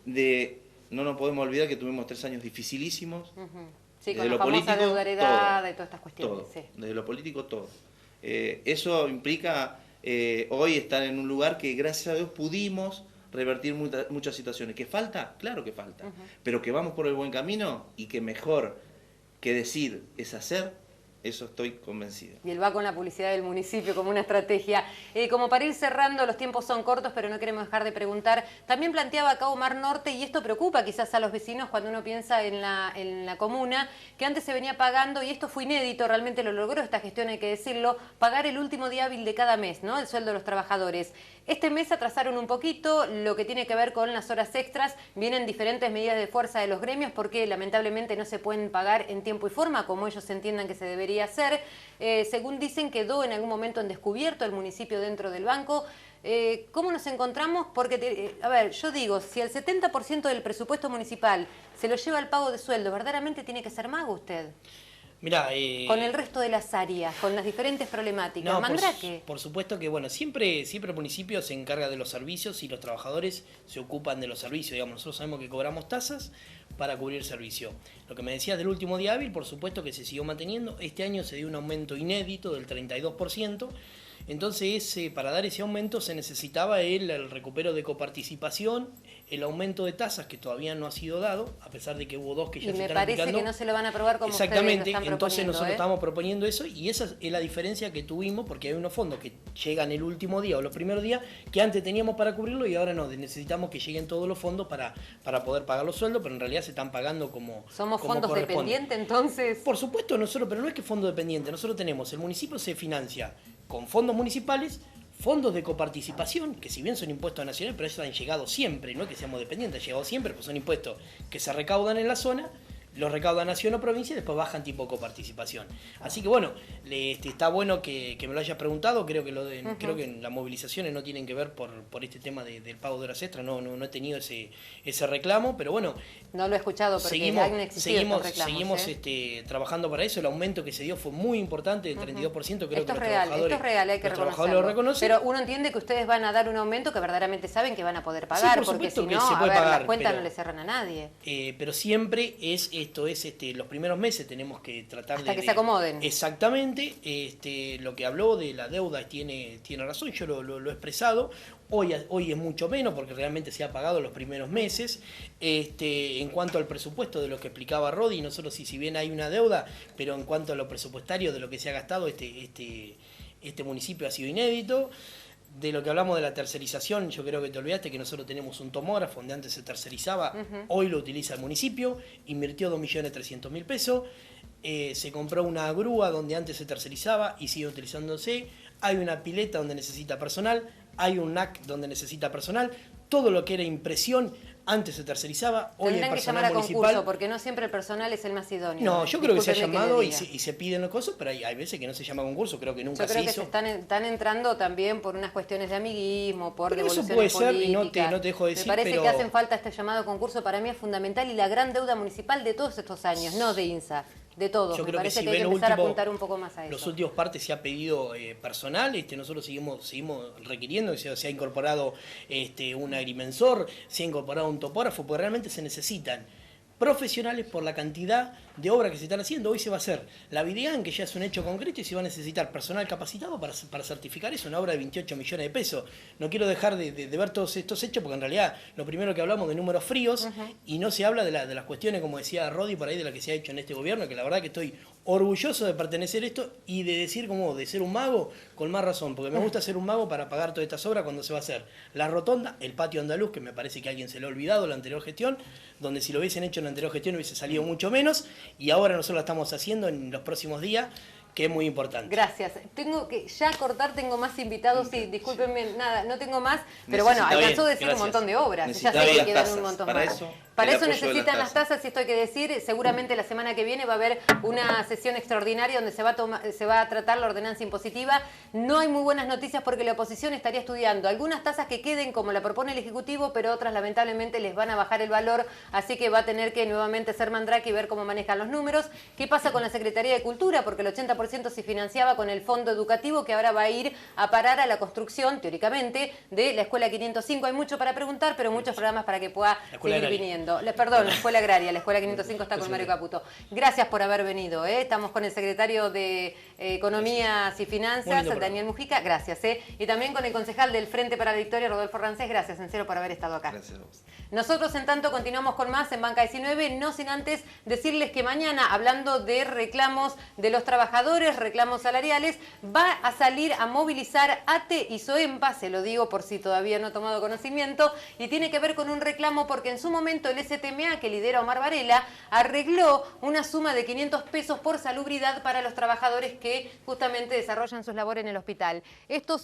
de... No nos podemos olvidar que tuvimos 3 años dificilísimos. Sí, con la famosa deuda heredada y todas estas cuestiones. Todo, desde lo político, todo. Eso implica... hoy estar en un lugar que gracias a Dios pudimos revertir muchas situaciones. ¿Que falta? Claro que falta. Pero que vamos por el buen camino y que mejor que decir es hacer, eso estoy convencido. Y él va con la publicidad del municipio como una estrategia. Como para ir cerrando, los tiempos son cortos, pero no queremos dejar de preguntar. También planteaba acá Omar Norte, y esto preocupa quizás a los vecinos cuando uno piensa en la comuna, que antes se venía pagando, y esto fue inédito, realmente lo logró esta gestión, hay que decirlo, pagar el último día hábil de cada mes, ¿no? El sueldo de los trabajadores. Este mes atrasaron un poquito, lo que tiene que ver con las horas extras, vienen diferentes medidas de fuerza de los gremios porque lamentablemente no se pueden pagar en tiempo y forma como ellos entiendan que se debería hacer. Según dicen, quedó en algún momento en descubierto el municipio dentro del banco. ¿Cómo nos encontramos? Porque, a ver, yo digo, si el 70% del presupuesto municipal se lo lleva al pago de sueldo, verdaderamente tiene que ser mago usted. Mirá, con el resto de las áreas, con las diferentes problemáticas. No, Mandrake. por supuesto que, bueno, siempre el municipio se encarga de los servicios y los trabajadores se ocupan de los servicios. Digamos, nosotros sabemos que cobramos tasas para cubrir servicio. Lo que me decías del último día hábil, por supuesto que se siguió manteniendo. Este año se dio un aumento inédito del 32%. Entonces, para dar ese aumento se necesitaba el recupero de coparticipación, el aumento de tasas que todavía no ha sido dado, a pesar de que hubo 2 que ya se están aplicando. Y me parece que no se lo van a aprobar como exactamente, ustedes lo están entonces nosotros estamos proponiendo eso, y esa es la diferencia que tuvimos, porque hay unos fondos que llegan el último día o los primeros días que antes teníamos para cubrirlo y ahora no, necesitamos que lleguen todos los fondos para poder pagar los sueldos, pero en realidad se están pagando como ¿Somos fondos dependientes entonces? Por supuesto, nosotros, pero no es que fondo dependiente, nosotros tenemos, el municipio se financia con fondos municipales, fondos de coparticipación, que si bien son impuestos nacionales, pero ellos han llegado siempre, no es que seamos dependientes, han llegado siempre, pues son impuestos que se recaudan en la zona, los recauda nación o provincia y después bajan tipo coparticipación. Así que bueno, está bueno que me lo hayas preguntado, creo que creo que las movilizaciones no tienen que ver por este tema del pago de horas extras, no he tenido ese reclamo, pero bueno. No lo he escuchado porque seguimos trabajando para eso, el aumento que se dio fue muy importante, del 32%, creo esto que esto es real, hay que reconocerlo. Pero uno entiende que ustedes van a dar un aumento que verdaderamente saben que van a poder pagar, sí, porque si no, las cuentas no le cierran a nadie. Pero siempre los primeros meses tenemos que tratar hasta que se acomoden. Exactamente, lo que habló de la deuda tiene razón, yo lo he expresado. Hoy es mucho menos porque realmente se ha pagado los primeros meses. En cuanto al presupuesto de lo que explicaba Rodi, nosotros si bien hay una deuda, pero en cuanto a lo presupuestario de lo que se ha gastado, este municipio ha sido inédito. De lo que hablamos de la tercerización, yo creo que te olvidaste que nosotros tenemos un tomógrafo donde antes se tercerizaba, hoy lo utiliza el municipio, invirtió 2.300.000 pesos, se compró una grúa donde antes se tercerizaba y sigue utilizándose, hay una pileta donde necesita personal, hay un NAC donde necesita personal, todo lo que era impresión antes se tercerizaba, hoy el Tendrán que personal llamar a municipal... concurso, porque no siempre el personal es el más idóneo. No, yo creo que se ha Discúlpeme llamado le y diga. se piden los cosas, pero hay veces que no se llama a concurso, creo que nunca Yo creo se que hizo. están entrando también por unas cuestiones de amiguismo, por Pero eso devoluciones puede ser, y políticas. no te dejo decir, Me parece pero... que hacen falta este llamado a concurso, para mí es fundamental, y la gran deuda municipal de todos estos años, no de INSA, de todos. Yo Me creo parece si que hay que ven empezar a apuntar un poco más a eso. Los últimos partes se ha pedido personal, nosotros seguimos requiriendo, se ha incorporado un agrimensor, se ha incorporado un topógrafo, porque realmente se necesitan profesionales por la cantidad de obras que se están haciendo. Hoy se va a hacer la Videan, que ya es un hecho concreto, y se va a necesitar personal capacitado para certificar eso, una obra de 28 millones de pesos. No quiero dejar de ver todos estos hechos, porque en realidad lo primero que hablamos de números fríos, y no se habla de las cuestiones, como decía Rodi, por ahí, de la que se ha hecho en este gobierno, que la verdad que estoy orgulloso de pertenecer a esto y de decir como de ser un mago, con más razón, porque me gusta ser un mago para pagar todas estas obras cuando se va a hacer la rotonda, el patio andaluz, que me parece que a alguien se le ha olvidado la anterior gestión, donde si lo hubiesen hecho en la anterior gestión hubiese salido mucho menos, y ahora nosotros la estamos haciendo en los próximos días, que es muy importante. Gracias. Tengo que ya cortar, tengo más invitados, sí, discúlpenme, nada, no tengo más, pero bueno, alcanzó a decir un montón de obras, ya sé que quedan un montón más. Para eso necesitan las tasas, y esto hay que decir, seguramente la semana que viene va a haber una sesión extraordinaria donde se va a tratar la ordenanza impositiva. No hay muy buenas noticias porque la oposición estaría estudiando algunas tasas que queden como la propone el Ejecutivo, pero otras lamentablemente les van a bajar el valor, así que va a tener que nuevamente ser mandrake y ver cómo manejan los números. ¿Qué pasa con la Secretaría de Cultura? Porque el 80% se financiaba con el fondo educativo, que ahora va a ir a parar a la construcción, teóricamente, de la Escuela 505. Hay mucho para preguntar, pero muchos programas para que pueda seguir viniendo. Perdón, la Escuela Agraria, la Escuela 505 está con Mario Caputo. Gracias por haber venido, estamos con el secretario de Economías y Finanzas, Daniel Mujica, gracias. Y también con el concejal del Frente para la Victoria, Rodolfo Rancés, gracias en serio por haber estado acá. Gracias a vos. Nosotros en tanto continuamos con más en Banca 19, no sin antes decirles que mañana, hablando de reclamos de los trabajadores, reclamos salariales, va a salir a movilizar ATE y SOEMPA, se lo digo por si todavía no ha tomado conocimiento, y tiene que ver con un reclamo porque en su momento el STMA, que lidera Omar Varela, arregló una suma de 500 pesos por salubridad para los trabajadores que justamente desarrollan sus labores en el hospital. Esto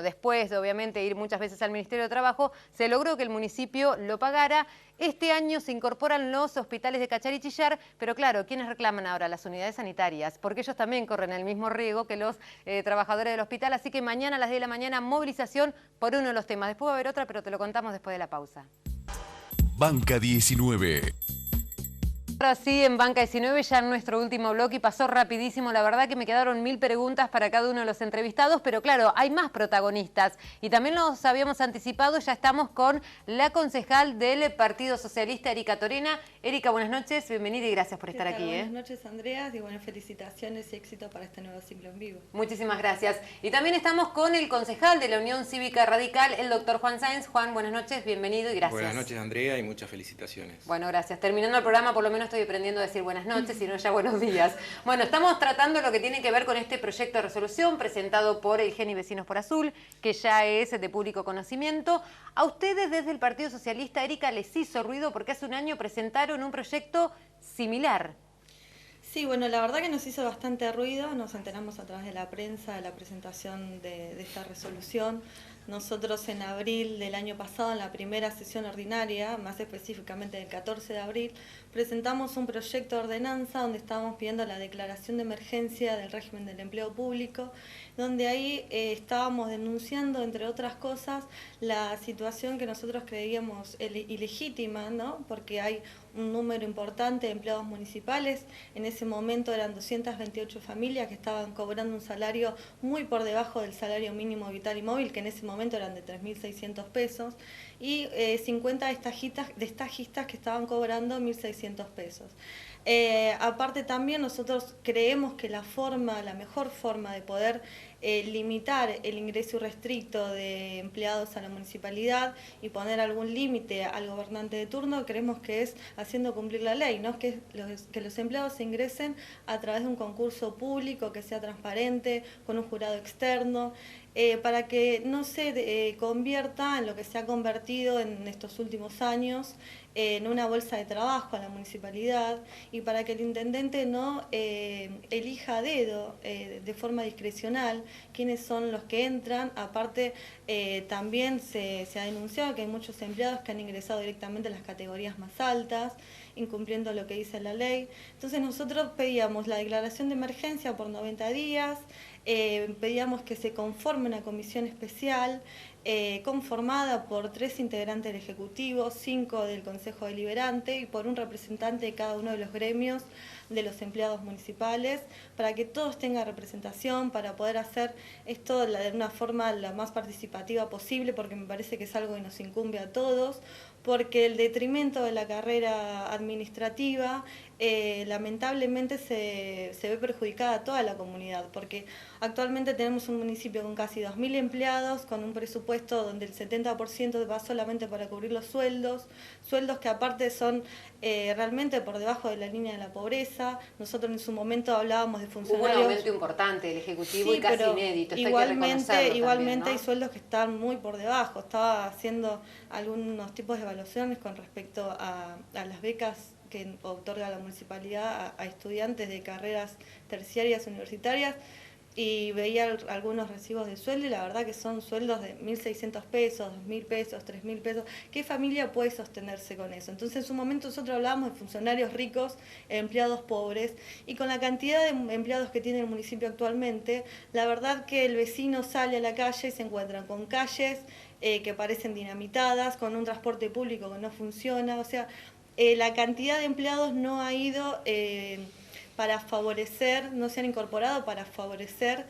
después de obviamente ir muchas veces al Ministerio de Trabajo, se logró que el municipio lo pagara. Este año se incorporan los hospitales de Cachar y Chillar, pero claro, ¿quiénes reclaman ahora? Las unidades sanitarias, porque ellos también corren el mismo riesgo que los trabajadores del hospital, así que mañana a las 10 de la mañana movilización por uno de los temas. Después va a haber otra, pero te lo contamos después de la pausa. Banca 19. Ahora sí, en Banca 19, ya en nuestro último bloque, y pasó rapidísimo. La verdad que me quedaron 1000 preguntas para cada uno de los entrevistados, pero claro, hay más protagonistas. Y también los habíamos anticipado, ya estamos con la concejal del Partido Socialista, Erika Torena. Erika, buenas noches, bienvenida y gracias por estar aquí. Buenas noches, Andrea, y buenas felicitaciones y éxito para este nuevo ciclo en vivo. Muchísimas gracias. Y también estamos con el concejal de la Unión Cívica Radical, el doctor Juan Sáenz. Juan, buenas noches, bienvenido y gracias. Buenas noches, Andrea, y muchas felicitaciones. Bueno, gracias. Terminando el programa, por lo menos estoy aprendiendo a decir buenas noches, y no ya buenos días. Bueno, estamos tratando lo que tiene que ver con este proyecto de resolución presentado por el GENI Vecinos por Azul, que ya es de público conocimiento. A ustedes desde el Partido Socialista, Erika, les hizo ruido porque hace un año presentaron un proyecto similar. Sí, bueno, la verdad que nos hizo bastante ruido, nos enteramos a través de la prensa de la presentación de esta resolución. Nosotros en abril del año pasado, en la primera sesión ordinaria, más específicamente el 14 de abril, presentamos un proyecto de ordenanza donde estábamos pidiendo la declaración de emergencia del régimen del empleo público, donde ahí estábamos denunciando, entre otras cosas, la situación que nosotros creíamos ilegítima, ¿no? Porque hay un número importante de empleados municipales. En ese momento eran 228 familias que estaban cobrando un salario muy por debajo del salario mínimo vital y móvil, que en ese momento eran de 3.600 pesos, y 50 estajistas que estaban cobrando 1.600 pesos. Aparte también nosotros creemos que la mejor forma de poder limitar el ingreso irrestricto de empleados a la municipalidad y poner algún límite al gobernante de turno, creemos que es haciendo cumplir la ley, ¿no? Que los empleados se ingresen a través de un concurso público que sea transparente, con un jurado externo. para que no se convierta en lo que se ha convertido en estos últimos años, en una bolsa de trabajo a la municipalidad, y para que el intendente no elija a dedo, de forma discrecional, quiénes son los que entran. Aparte, también se ha denunciado que hay muchos empleados que han ingresado directamente a las categorías más altas, incumpliendo lo que dice la ley. Entonces nosotros pedíamos la declaración de emergencia por 90 días, pedíamos que se conforme una comisión especial conformada por 3 integrantes del Ejecutivo, 5 del Consejo Deliberante y por un representante de cada uno de los gremios de los empleados municipales, para que todos tengan representación, para poder hacer esto de una forma la más participativa posible, porque me parece que es algo que nos incumbe a todos, porque el detrimento de la carrera administrativa lamentablemente se ve perjudicada a toda la comunidad, porque actualmente tenemos un municipio con casi 2.000 empleados, con un presupuesto donde el 70% va solamente para cubrir los sueldos que aparte son realmente por debajo de la línea de la pobreza. Nosotros en su momento hablábamos de funcionarios... Hubo un aumento importante del Ejecutivo, sí, y casi inédito, igualmente ¿no? Hay sueldos que están muy por debajo. Estaba haciendo algunos tipos de evaluaciones con respecto a las becas que otorga la municipalidad a estudiantes de carreras terciarias universitarias, y veía algunos recibos de sueldo y la verdad que son sueldos de 1.600 pesos, 2.000 pesos, 3.000 pesos. ¿Qué familia puede sostenerse con eso? Entonces en su momento nosotros hablábamos de funcionarios ricos, empleados pobres, y con la cantidad de empleados que tiene el municipio actualmente, la verdad que el vecino sale a la calle y se encuentran con calles que parecen dinamitadas, con un transporte público que no funciona. O sea, la cantidad de empleados no ha ido para favorecer, no se han incorporado para favorecer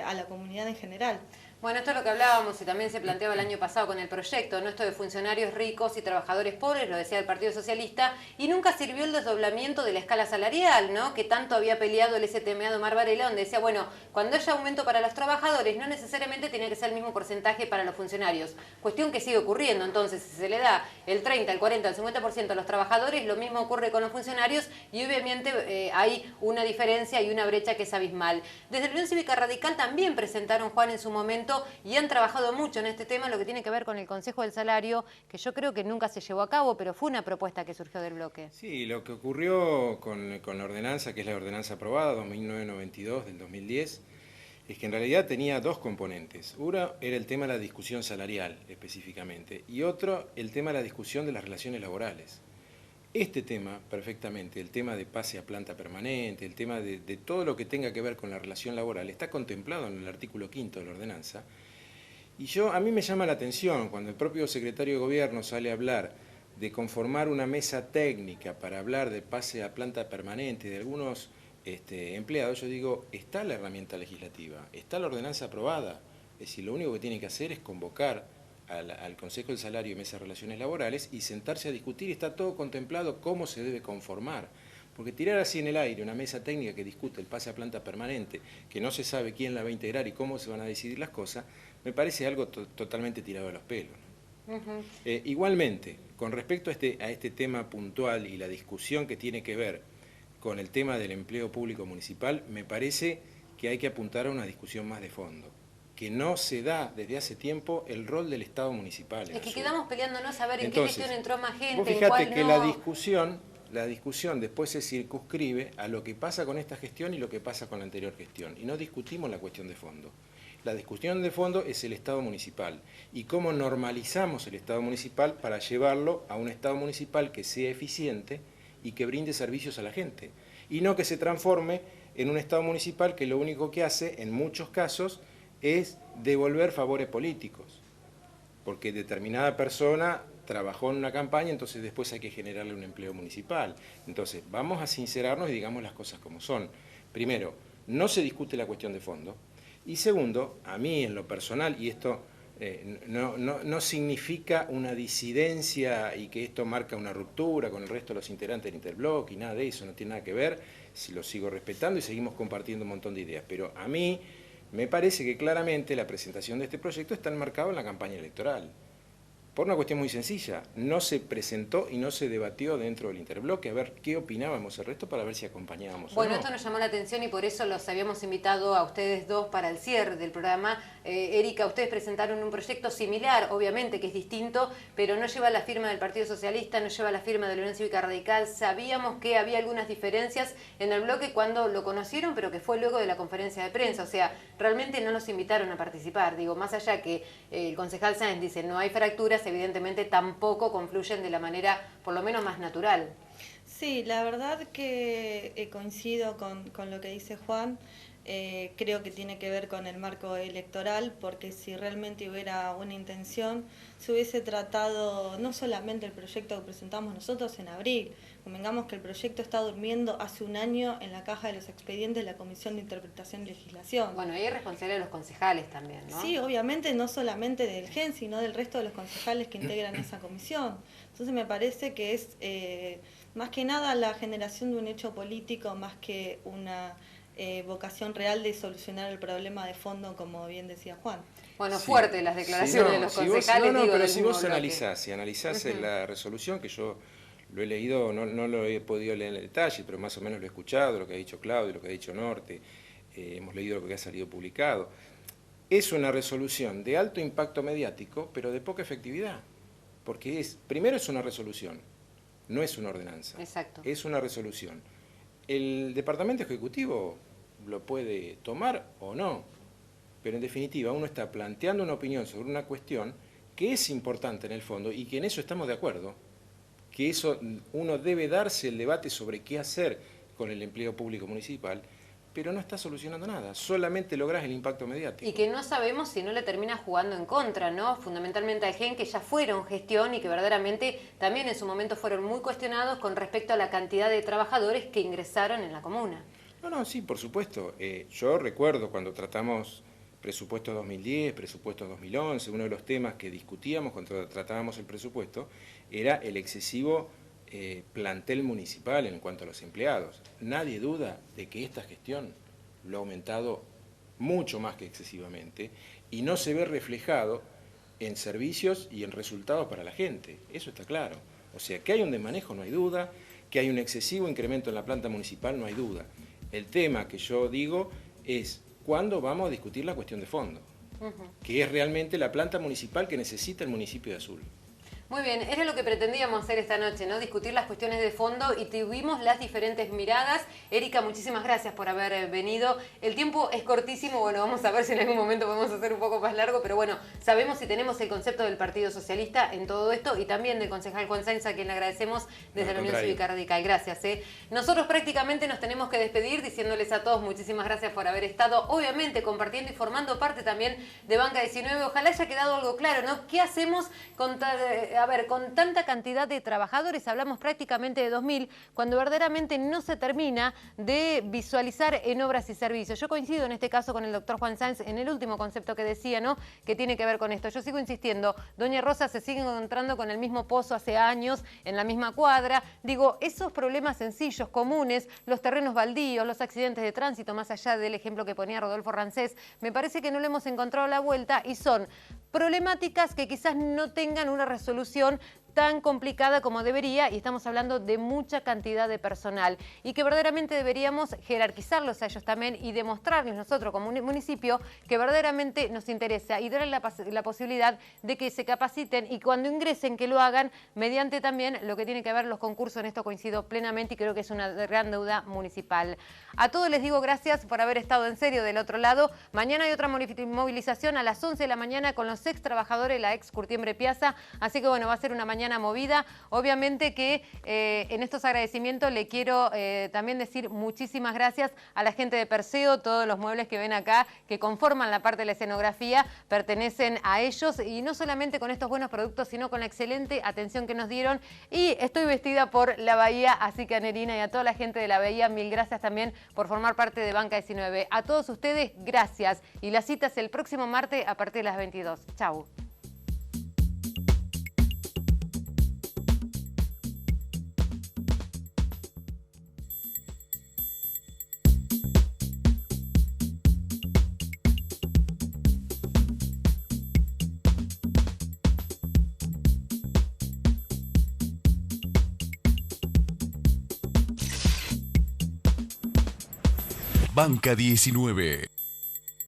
a la comunidad en general. Bueno, esto es lo que hablábamos y también se planteaba el año pasado con el proyecto, ¿no? Esto de funcionarios ricos y trabajadores pobres, lo decía el Partido Socialista, y nunca sirvió el desdoblamiento de la escala salarial, ¿no? Que tanto había peleado el STMA de Omar Varela, donde decía, bueno, cuando haya aumento para los trabajadores, no necesariamente tiene que ser el mismo porcentaje para los funcionarios. Cuestión que sigue ocurriendo, entonces, si se le da el 30, el 40, el 50% a los trabajadores, lo mismo ocurre con los funcionarios y obviamente hay una diferencia y una brecha que es abismal. Desde la Unión Cívica Radical también presentaron, Juan, en su momento, y han trabajado mucho en este tema, lo que tiene que ver con el Consejo del Salario, que yo creo que nunca se llevó a cabo, pero fue una propuesta que surgió del bloque. Sí, lo que ocurrió con la ordenanza, que es la ordenanza aprobada 2009-92 del 2010, es que en realidad tenía 2 componentes. Uno era el tema de la discusión salarial específicamente, y otro el tema de la discusión de las relaciones laborales. Este tema, perfectamente, el tema de pase a planta permanente, el tema de todo lo que tenga que ver con la relación laboral, está contemplado en el artículo 5º de la ordenanza. Y a mí me llama la atención cuando el propio secretario de Gobierno sale a hablar de conformar una mesa técnica para hablar de pase a planta permanente de algunos empleados. Yo digo, está la herramienta legislativa, está la ordenanza aprobada. Es decir, lo único que tiene que hacer es convocar al Consejo del Salario y Mesa de Relaciones Laborales y sentarse a discutir. Está todo contemplado cómo se debe conformar. Porque tirar así en el aire una mesa técnica que discute el pase a planta permanente, que no se sabe quién la va a integrar y cómo se van a decidir las cosas, me parece algo totalmente tirado de los pelos, ¿no? Igualmente, con respecto a este tema puntual y la discusión que tiene que ver con el tema del empleo público municipal, me parece que hay que apuntar a una discusión más de fondo, que no se da desde hace tiempo el rol del Estado municipal. Es que quedamos peleándonos a ver en Entonces, qué gestión entró más gente, vos en fijate cuál que no. la discusión después se circunscribe a lo que pasa con esta gestión y lo que pasa con la anterior gestión, y no discutimos la cuestión de fondo. La discusión de fondo es el Estado municipal y cómo normalizamos el Estado municipal para llevarlo a un Estado municipal que sea eficiente y que brinde servicios a la gente, y no que se transforme en un Estado municipal que lo único que hace, en muchos casos, es devolver favores políticos, porque determinada persona trabajó en una campaña, entonces después hay que generarle un empleo municipal. Entonces, vamos a sincerarnos y digamos las cosas como son. Primero, no se discute la cuestión de fondo, y segundo, a mí en lo personal, y esto no significa una disidencia y que esto marca una ruptura con el resto de los integrantes del Interbloque y nada de eso, no tiene nada que ver, si lo sigo respetando y seguimos compartiendo un montón de ideas, pero a mí me parece que claramente la presentación de este proyecto está enmarcado en la campaña electoral. Por una cuestión muy sencilla, no se presentó y no se debatió dentro del interbloque a ver qué opinábamos el resto para ver si acompañábamos Bueno, o no. esto nos llamó la atención y por eso los habíamos invitado a ustedes dos para el cierre del programa. Erika, ustedes presentaron un proyecto similar, obviamente que es distinto, pero no lleva la firma del Partido Socialista, no lleva la firma de la Unión Cívica Radical. Sabíamos que había algunas diferencias en el bloque cuando lo conocieron, pero que fue luego de la conferencia de prensa. O sea, realmente no los invitaron a participar. Digo, más allá que el concejal Sáenz dice no hay fracturas, evidentemente tampoco confluyen de la manera, por lo menos, más natural. Sí, la verdad que coincido con lo que dice Juan. Creo que tiene que ver con el marco electoral, porque si realmente hubiera una intención, se hubiese tratado no solamente el proyecto que presentamos nosotros en abril. Convengamos que el proyecto está durmiendo hace un año en la caja de los expedientes de la Comisión de Interpretación y Legislación. Bueno, ahí es responsable de los concejales también, ¿no? Sí, obviamente no solamente del GEN, sino del resto de los concejales que integran esa comisión. Entonces me parece que es más que nada la generación de un hecho político, más que una vocación real de solucionar el problema de fondo, como bien decía Juan. Bueno, Sí. fuerte las declaraciones de los concejales. Pero si del vos mismo analizás, la resolución, que yo lo he leído, no lo he podido leer en detalle, pero más o menos lo he escuchado, lo que ha dicho Claudio, lo que ha dicho Norte, hemos leído lo que ha salido publicado. Es una resolución de alto impacto mediático, pero de poca efectividad, porque primero es una resolución, no es una ordenanza. Exacto. Es una resolución. El Departamento Ejecutivo lo puede tomar o no, pero en definitiva uno está planteando una opinión sobre una cuestión que es importante en el fondo y que en eso estamos de acuerdo, que eso uno debe darse el debate sobre qué hacer con el empleo público municipal, pero no está solucionando nada, solamente lográs el impacto mediático. Y que no sabemos si no le termina jugando en contra, ¿no? Fundamentalmente al GEN, que ya fueron gestión y que verdaderamente también en su momento fueron muy cuestionados con respecto a la cantidad de trabajadores que ingresaron en la comuna. No, sí, por supuesto. Yo recuerdo cuando tratamos presupuesto 2010, presupuesto 2011, uno de los temas que discutíamos cuando tratábamos el presupuesto era el excesivo plantel municipal en cuanto a los empleados. Nadie duda de que esta gestión lo ha aumentado mucho más que excesivamente y no se ve reflejado en servicios y en resultados para la gente. Eso está claro. O sea, que hay un desmanejo, no hay duda, que hay un excesivo incremento en la planta municipal, no hay duda. El tema que yo digo es cuándo vamos a discutir la cuestión de fondo, que es realmente la planta municipal que necesita el municipio de Azul. Muy bien, era lo que pretendíamos hacer esta noche, ¿no? Discutir las cuestiones de fondo y tuvimos las diferentes miradas. Erika, muchísimas gracias por haber venido. El tiempo es cortísimo, bueno, vamos a ver si en algún momento podemos hacer un poco más largo, pero bueno, sabemos si tenemos el concepto del Partido Socialista en todo esto y también del concejal Juan Sáenz, a quien le agradecemos desde la Unión Cívica Radical. Gracias. Nosotros prácticamente nos tenemos que despedir diciéndoles a todos muchísimas gracias por haber estado, obviamente compartiendo y formando parte también de Banca 19. Ojalá haya quedado algo claro, ¿no? ¿Qué hacemos con tanta cantidad de trabajadores? Hablamos prácticamente de 2.000, cuando verdaderamente no se termina de visualizar en obras y servicios. Yo coincido en este caso con el doctor Juan Sáenz en el último concepto que decía, ¿no? Que tiene que ver con esto. Yo sigo insistiendo, Doña Rosa se sigue encontrando con el mismo pozo hace años, en la misma cuadra. Digo, esos problemas sencillos, comunes, los terrenos baldíos, los accidentes de tránsito, más allá del ejemplo que ponía Rodolfo Rancés, me parece que no le hemos encontrado la vuelta y son problemáticas que quizás no tengan una resolución tan complicada como debería, y estamos hablando de mucha cantidad de personal, y que verdaderamente deberíamos jerarquizarlos a ellos también y demostrarles nosotros como municipio que verdaderamente nos interesa y darles la posibilidad de que se capaciten y cuando ingresen que lo hagan mediante también lo que tiene que ver los concursos. En esto coincido plenamente y creo que es una gran deuda municipal. A todos les digo gracias por haber estado en serio del otro lado. Mañana hay otra movilización a las 11 de la mañana con los ex trabajadores de la ex Curtiembre Piazza, así que bueno, va a ser una mañana movida. Obviamente que en estos agradecimientos le quiero también decir muchísimas gracias a la gente de Perseo. Todos los muebles que ven acá, que conforman la parte de la escenografía, pertenecen a ellos, y no solamente con estos buenos productos, sino con la excelente atención que nos dieron. Y estoy vestida por la Bahía, así que a Nerina y a toda la gente de la Bahía, mil gracias también por formar parte de Banca 19. A todos ustedes, gracias. Y la cita es el próximo martes a partir de las 22. Chau. Banca 19.